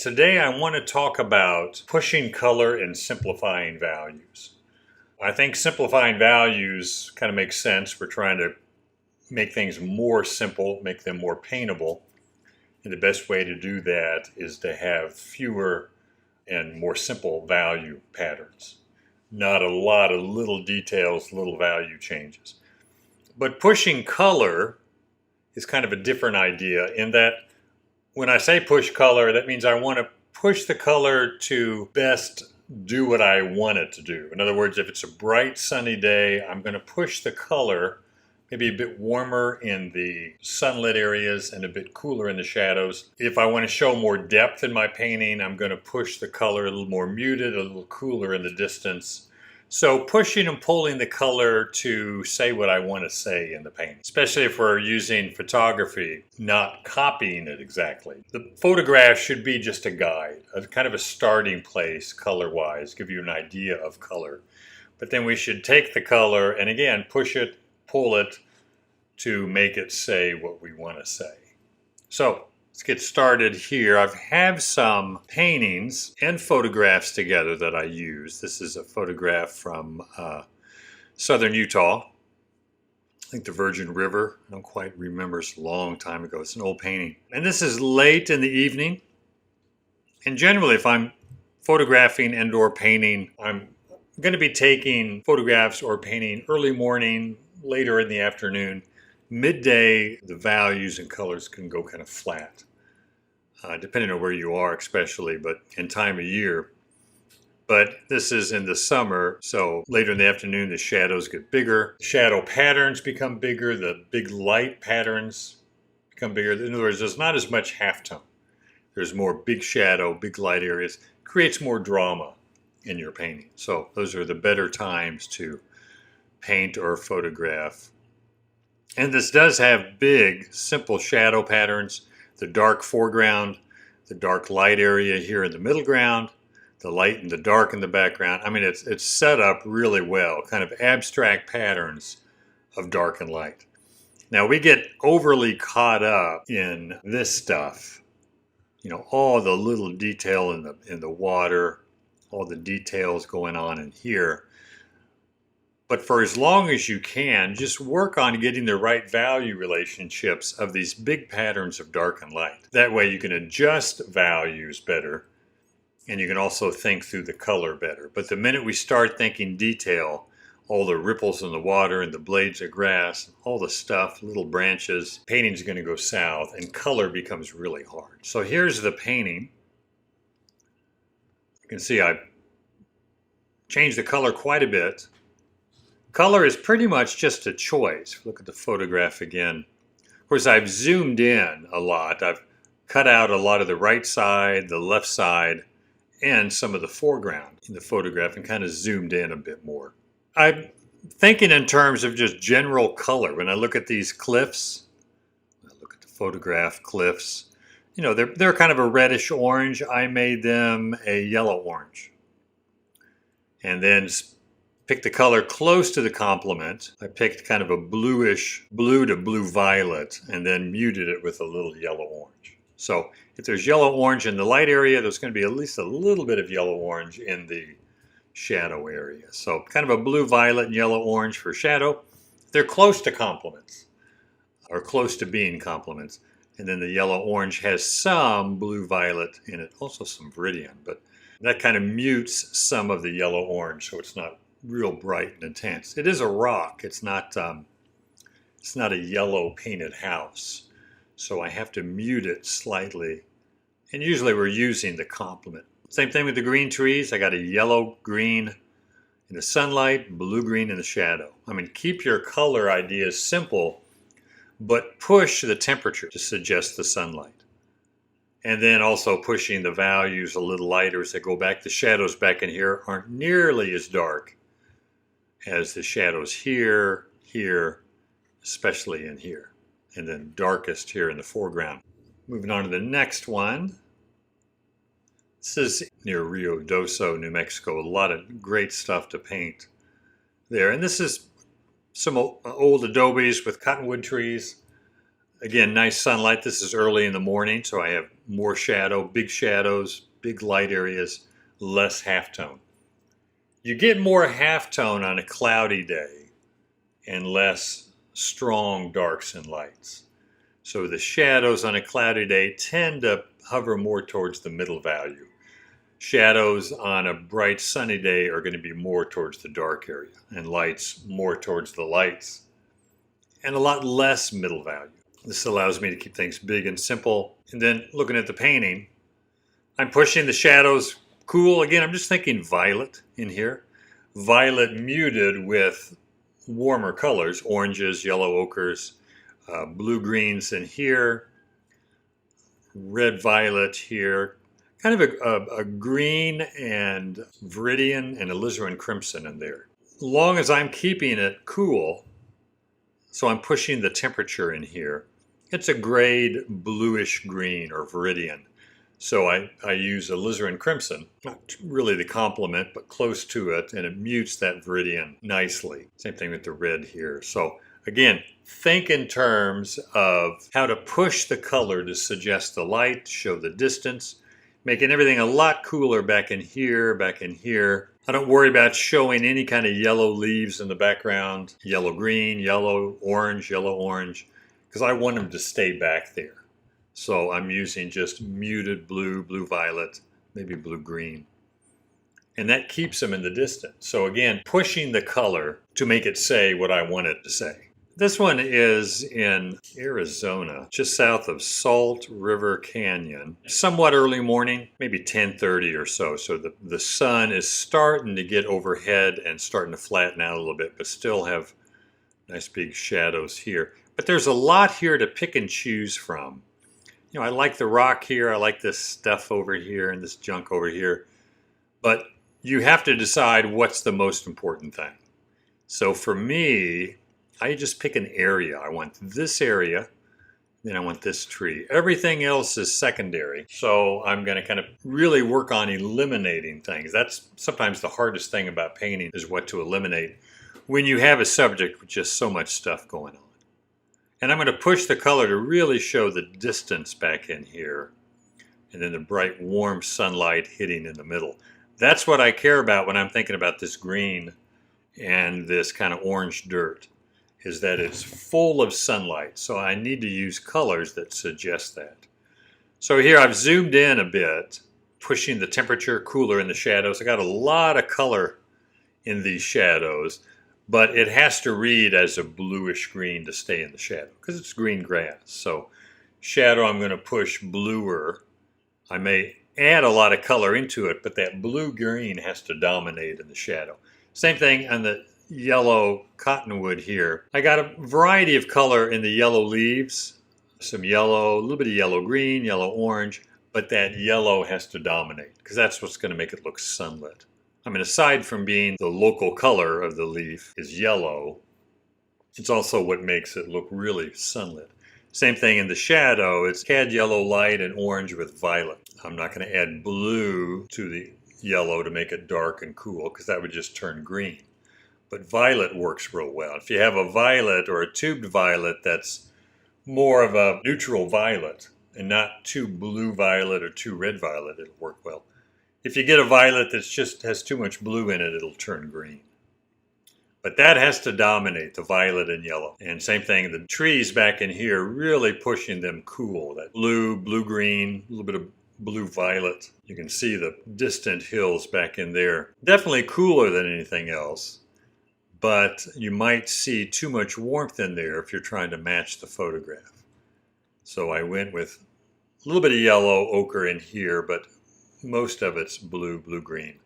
Today I want to talk about pushing color and simplifying values. I think simplifying values kind of makes sense. We're trying to make things more simple, make them more paintable. And the best way to do that is to have fewer and more simple value patterns. Not a lot of little details, little value changes. But pushing color is kind of a different idea in that when I say push color, that means I want to push the color to best do what I want it to do. In other words, if it's a bright sunny day, I'm going to push the color maybe a bit warmer in the sunlit areas and a bit cooler in the shadows. If I want to show more depth in my painting, I'm going to push the color a little more muted, a little cooler in the distance. So pushing and pulling the color to say what I want to say in the painting, especially if we're using photography, not copying it exactly. The photograph should be just a guide, a kind of a starting place color-wise, give you an idea of color. But then we should take the color and again, push it, pull it to make it say what we want to say. So let's get started here. I have some paintings and photographs together that I use. This is a photograph from southern Utah. I think the Virgin River. I don't quite remember. It's a long time ago. It's an old painting. And this is late in the evening. And generally, if I'm photographing and or painting, I'm going to be taking photographs or painting early morning, later in the afternoon. Midday, the values and colors can go kind of flat, depending on where you are especially, but in time of year. But this is in the summer, so later in the afternoon, the shadows get bigger. Shadow patterns become bigger. The big light patterns become bigger. In other words, there's not as much halftone. There's more big shadow, big light areas. Creates more drama in your painting. So those are the better times to paint or photograph. And this does have big, simple shadow patterns. The dark foreground, the dark light area here in the middle ground, the light and the dark in the background. I mean, it's set up really well, kind of abstract patterns of dark and light. Now, we get overly caught up in this stuff. You know, all the little detail in the water, all the details going on in here. But for as long as you can, just work on getting the right value relationships of these big patterns of dark and light. That way you can adjust values better, and you can also think through the color better. But the minute we start thinking detail, all the ripples in the water and the blades of grass, all the stuff, little branches, painting's going to go south, and color becomes really hard. So here's the painting. You can see I changed the color quite a bit. Color is pretty much just a choice. Look at the photograph again. Of course, I've zoomed in a lot. I've cut out a lot of the right side, the left side, and some of the foreground in the photograph and kind of zoomed in a bit more. I'm thinking in terms of just general color. When I look at these cliffs, when I look at the photograph cliffs, you know, they're kind of a reddish orange. I made them a yellow orange. And then pick the color close to the complement. I picked kind of a bluish, blue to blue violet, and then muted it with a little yellow orange. So if there's yellow orange in the light area, there's going to be at least a little bit of yellow orange in the shadow area. So kind of a blue, violet, and yellow orange for shadow. They're close to complements, or close to being complements. And then the yellow orange has some blue violet in it, also some viridian, but that kind of mutes some of the yellow orange, so it's not real bright and intense. It is a rock. It's not a yellow painted house. So I have to mute it slightly. And usually we're using the complement. Same thing with the green trees. I got a yellow green in the sunlight, blue green in the shadow. I mean, keep your color ideas simple, but push the temperature to suggest the sunlight. And then also pushing the values a little lighter as they go back. The shadows back in here aren't nearly as dark as the shadows here, especially in here, and then darkest here in the foreground. Moving on to the next one. This is near Rio Doso, New Mexico. A lot of great stuff to paint there. And this is some old adobes with cottonwood trees. Again, nice sunlight. This is early in the morning, so I have more shadow, big shadows, big light areas, less halftone. You get more halftone on a cloudy day and less strong darks and lights. So the shadows on a cloudy day tend to hover more towards the middle value. Shadows on a bright sunny day are going to be more towards the dark area, and lights more towards the lights, and a lot less middle value. This allows me to keep things big and simple. And then looking at the painting, I'm pushing the shadows cool. Again, I'm just thinking violet in here. Violet muted with warmer colors, oranges, yellow ochres, blue greens in here, red violet here, kind of a green and viridian and alizarin crimson in there. As long as I'm keeping it cool, so I'm pushing the temperature in here, it's a grade bluish green or viridian. So I use alizarin crimson, not really the complement, but close to it, and it mutes that viridian nicely. Same thing with the red here. So again, think in terms of how to push the color to suggest the light, show the distance, making everything a lot cooler back in here, back in here. I don't worry about showing any kind of yellow leaves in the background, yellow-green, yellow-orange, yellow-orange, because I want them to stay back there. So I'm using just muted blue, blue-violet, maybe blue-green. And that keeps them in the distance. So again, pushing the color to make it say what I want it to say. This one is in Arizona, just south of Salt River Canyon. Somewhat early morning, maybe 10:30 or so. So the sun is starting to get overhead and starting to flatten out a little bit, but still have nice big shadows here. But there's a lot here to pick and choose from. You know, I like the rock here, I like this stuff over here and this junk over here. But you have to decide what's the most important thing. So for me, I just pick an area. I want this area, then I want this tree. Everything else is secondary. So I'm going to kind of really work on eliminating things. That's sometimes the hardest thing about painting, is what to eliminate when you have a subject with just so much stuff going on. And I'm going to push the color to really show the distance back in here, and then the bright warm sunlight hitting in the middle. That's what I care about when I'm thinking about this green and this kind of orange dirt, is that it's full of sunlight. So I need to use colors that suggest that. So here I've zoomed in a bit, pushing the temperature cooler in the shadows. I got a lot of color in these shadows, but it has to read as a bluish green to stay in the shadow because it's green grass. So shadow, I'm going to push bluer. I may add a lot of color into it, but that blue-green has to dominate in the shadow. Same thing on the yellow cottonwood here. I got a variety of color in the yellow leaves, some yellow, a little bit of yellow-green, yellow-orange, but that yellow has to dominate because that's what's going to make it look sunlit. I mean, aside from being the local color of the leaf is yellow, it's also what makes it look really sunlit. Same thing in the shadow. It's cad yellow light and orange with violet. I'm not going to add blue to the yellow to make it dark and cool because that would just turn green. But violet works real well. If you have a violet or a tubed violet that's more of a neutral violet and not too blue violet or too red violet, it'll work well. If you get a violet that just has too much blue in it, it'll turn green. But that has to dominate, the violet and yellow. And same thing, the trees back in here, really pushing them cool. That blue, blue-green, a little bit of blue-violet. You can see the distant hills back in there. Definitely cooler than anything else. But you might see too much warmth in there if you're trying to match the photograph. So I went with a little bit of yellow ochre in here, but most of it's blue, blue-green,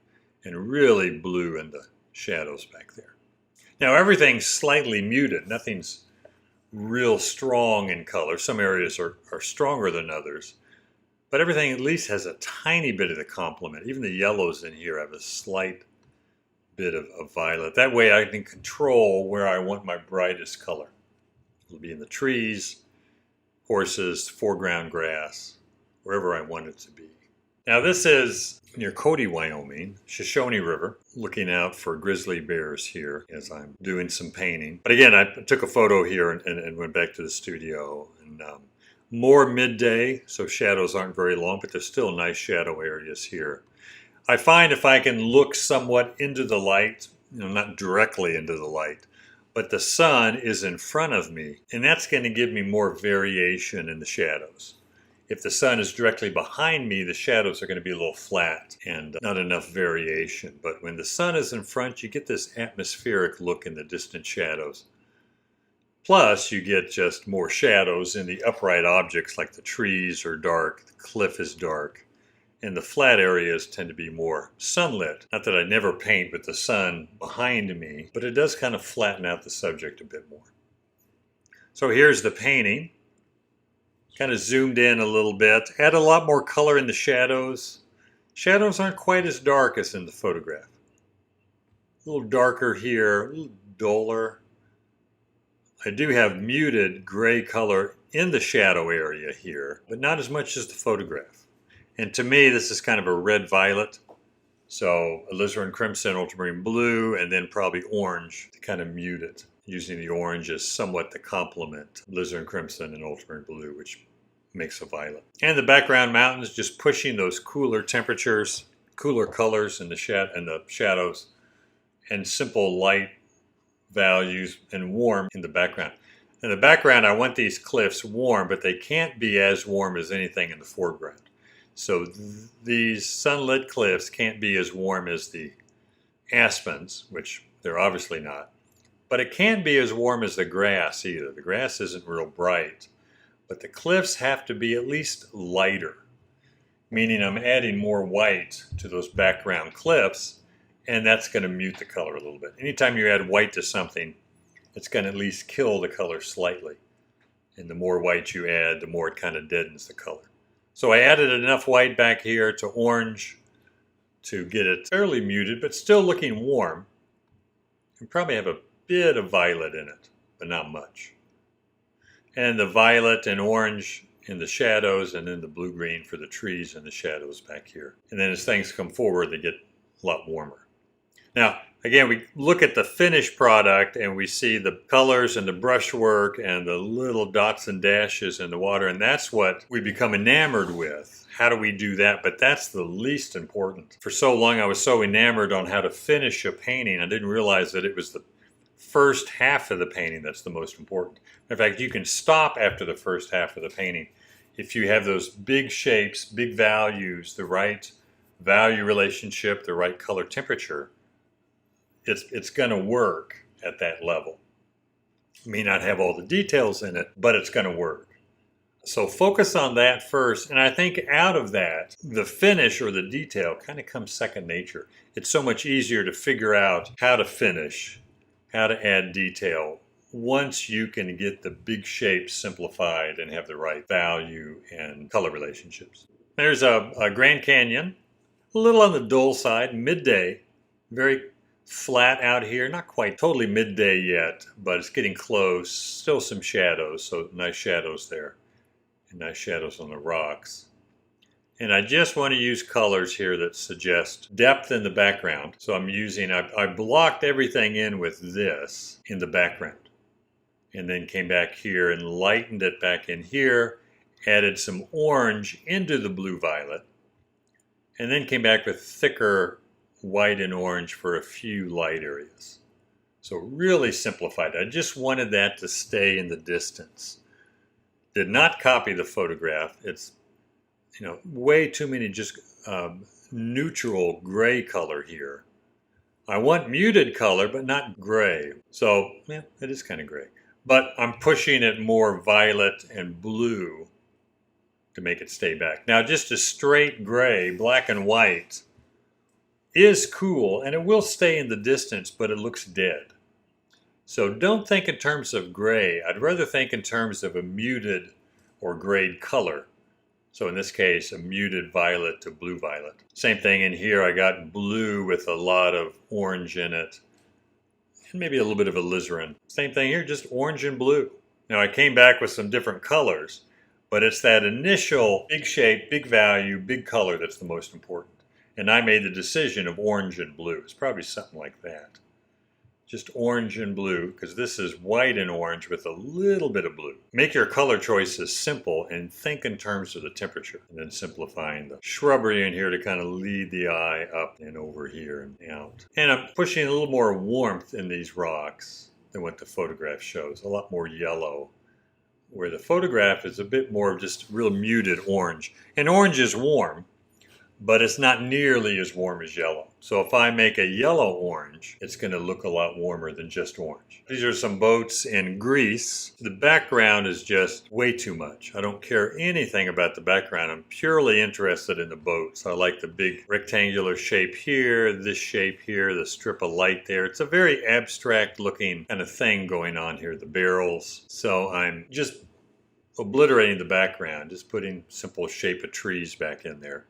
and really blue in the shadows back there. Now everything's slightly muted. Nothing's real strong in color. Some areas are stronger than others, but everything at least has a tiny bit of the complement. Even the yellows in here have a slight bit of violet. That way I can control where I want my brightest color. It'll be in the trees, horses, foreground grass, wherever I want it to be. Now this is near Cody, Wyoming, Shoshone River, looking out for grizzly bears here as I'm doing some painting. But again, I took a photo here and went back to the studio and on more midday, so shadows aren't very long, but there's still nice shadow areas here. I find if I can look somewhat into the light, not directly into the light, but the sun is in front of me, and that's going to give me more variation in the shadows. If the sun is directly behind me, the shadows are going to be a little flat and not enough variation. But when the sun is in front, you get this atmospheric look in the distant shadows. Plus, you get just more shadows in the upright objects like the trees are dark, the cliff is dark, and the flat areas tend to be more sunlit. Not that I never paint with the sun behind me, but it does kind of flatten out the subject a bit more. So here's the painting. Kind of zoomed in a little bit. Add a lot more color in the shadows. Shadows aren't quite as dark as in the photograph. A little darker here, a little duller. I do have muted gray color in the shadow area here, but not as much as the photograph. And to me, this is kind of a red-violet. So alizarin crimson, ultramarine blue, and then probably orange to kind of mute it. Using the orange as somewhat the complement, alizarin crimson and ultramarine blue, which makes a violet. And the background mountains, just pushing those cooler temperatures, cooler colors in the shadows, and simple light values and warm in the background. In the background, I want these cliffs warm, but they can't be as warm as anything in the foreground. So these sunlit cliffs can't be as warm as the aspens, which they're obviously not. But it can't be as warm as the grass either. The grass isn't real bright. But the cliffs have to be at least lighter, meaning I'm adding more white to those background cliffs, and that's going to mute the color a little bit. Anytime you add white to something, it's going to at least kill the color slightly. And the more white you add, the more it kind of deadens the color. So I added enough white back here to orange to get it fairly muted, but still looking warm. You probably have a bit of violet in it, but not much. And the violet and orange in the shadows, and then the blue-green for the trees and the shadows back here. And then as things come forward, they get a lot warmer. Now, again, we look at the finished product and we see the colors and the brushwork and the little dots and dashes in the water, and that's what we become enamored with. How do we do that? But that's the least important. For so long, I was so enamored on how to finish a painting, I didn't realize that it was the first half of the painting that's the most important. In fact, you can stop after the first half of the painting if you have those big shapes, big values, the right value relationship, the right color temperature. It's going to work at that level. It may not have all the details in it, but it's going to work. So focus on that first, and I think out of that, the finish or the detail kind of comes second nature. It's so much easier to figure out how to finish, how to add detail, once you can get the big shapes simplified and have the right value and color relationships. There's a Grand Canyon, a little on the dull side, midday, very flat out here, not quite totally midday yet, but it's getting close, still some shadows, so nice shadows there, and nice shadows on the rocks. And I just want to use colors here that suggest depth in the background. So I'm using, I blocked everything in with this in the background. And then came back here and lightened it back in here, added some orange into the blue-violet, and then came back with thicker white and orange for a few light areas. So really simplified. I just wanted that to stay in the distance. Did not copy the photograph. It's way too many just neutral gray color here. I want muted color, but not gray. So, yeah, it is kind of gray. But I'm pushing it more violet and blue to make it stay back. Now, just a straight gray, black and white, is cool, and it will stay in the distance, but it looks dead. So don't think in terms of gray. I'd rather think in terms of a muted or grayed color. So in this case, a muted violet to blue violet. Same thing in here. I got blue with a lot of orange in it, and maybe a little bit of alizarin. Same thing here, just orange and blue. Now I came back with some different colors, but it's that initial big shape, big value, big color that's the most important. And I made the decision of orange and blue. It's probably something like that. just orange and blue, because this is white and orange with a little bit of blue. Make your color choices simple and think in terms of the temperature, and then simplifying the shrubbery in here to kind of lead the eye up and over here and out. And I'm pushing a little more warmth in these rocks than what the photograph shows, a lot more yellow, where the photograph is a bit more of just real muted orange. And orange is warm, but it's not nearly as warm as yellow. So if I make a yellow orange, it's going to look a lot warmer than just orange. These are some boats in Greece. The background is just way too much. I don't care anything about the background. I'm purely interested in the boat. So I like the big rectangular shape here, this shape here, the strip of light there. It's a very abstract looking kind of thing going on here, the barrels. So I'm just obliterating the background, just putting simple shape of trees back in there.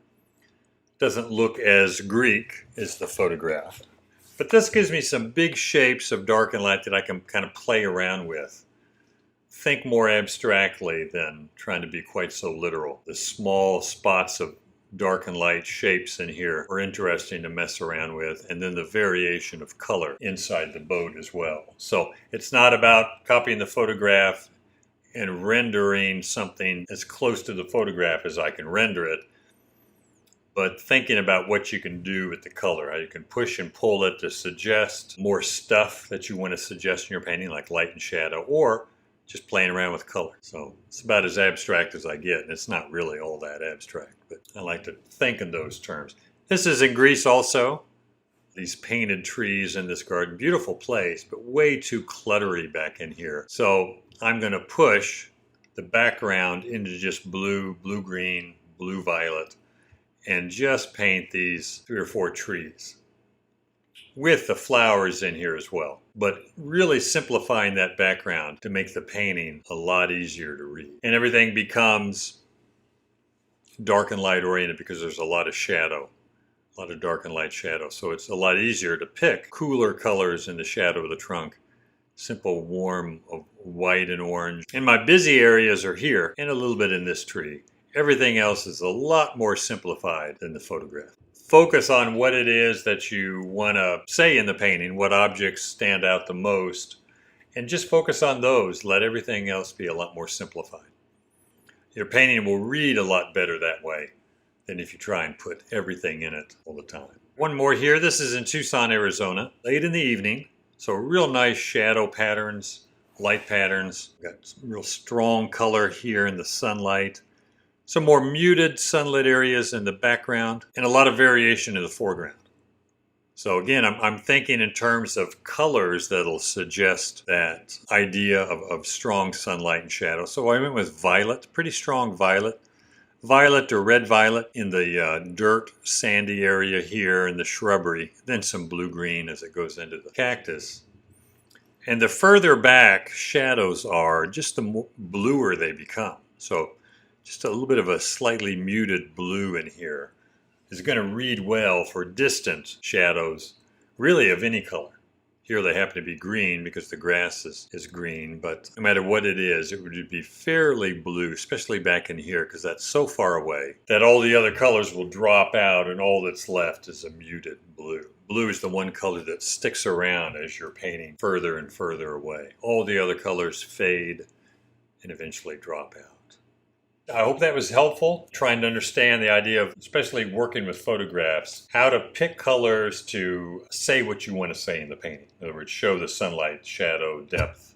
Doesn't look as Greek as the photograph. But this gives me some big shapes of dark and light that I can kind of play around with. Think more abstractly than trying to be quite so literal. The small spots of dark and light shapes in here are interesting to mess around with, and then the variation of color inside the boat as well. So it's not about copying the photograph and rendering something as close to the photograph as I can render it, but thinking about what you can do with the color, how you can push and pull it to suggest more stuff that you want to suggest in your painting, like light and shadow, or just playing around with color. So it's about as abstract as I get, and it's not really all that abstract, but I like to think in those terms. This is in Greece also. These painted trees in this garden, beautiful place, but way too cluttery back in here. So I'm going to push the background into just blue, blue-green, blue-violet, and just paint these 3 or 4 trees with the flowers in here as well, but really simplifying that background to make the painting a lot easier to read. And everything becomes dark and light oriented because there's a lot of shadow, a lot of dark and light shadow. So it's a lot easier to pick cooler colors in the shadow of the trunk. Simple, warm of white and orange. And my busy areas are here and a little bit in this tree. Everything else is a lot more simplified than the photograph. Focus on what it is that you want to say in the painting, what objects stand out the most, and just focus on those. Let everything else be a lot more simplified. Your painting will read a lot better that way than if you try and put everything in it all the time. One more here. This is in Tucson, Arizona, late in the evening. So real nice shadow patterns, light patterns. Got some real strong color here in the sunlight. Some more muted sunlit areas in the background, and a lot of variation in the foreground. So again, I'm thinking in terms of colors that'll suggest that idea of strong sunlight and shadow. So I went with violet, pretty strong violet. Violet or red violet in the dirt, sandy area here in the shrubbery. Then some blue-green as it goes into the cactus. And the further back shadows are, just the more bluer they become. So just a little bit of a slightly muted blue in here is going to read well for distant shadows, really of any color. Here they happen to be green because the grass is green, but no matter what it is, it would be fairly blue, especially back in here because that's so far away that all the other colors will drop out and all that's left is a muted blue. Blue is the one color that sticks around as you're painting further and further away. All the other colors fade and eventually drop out. I hope that was helpful, trying to understand the idea of, especially working with photographs, how to pick colors to say what you want to say in the painting. In other words, show the sunlight, shadow, depth,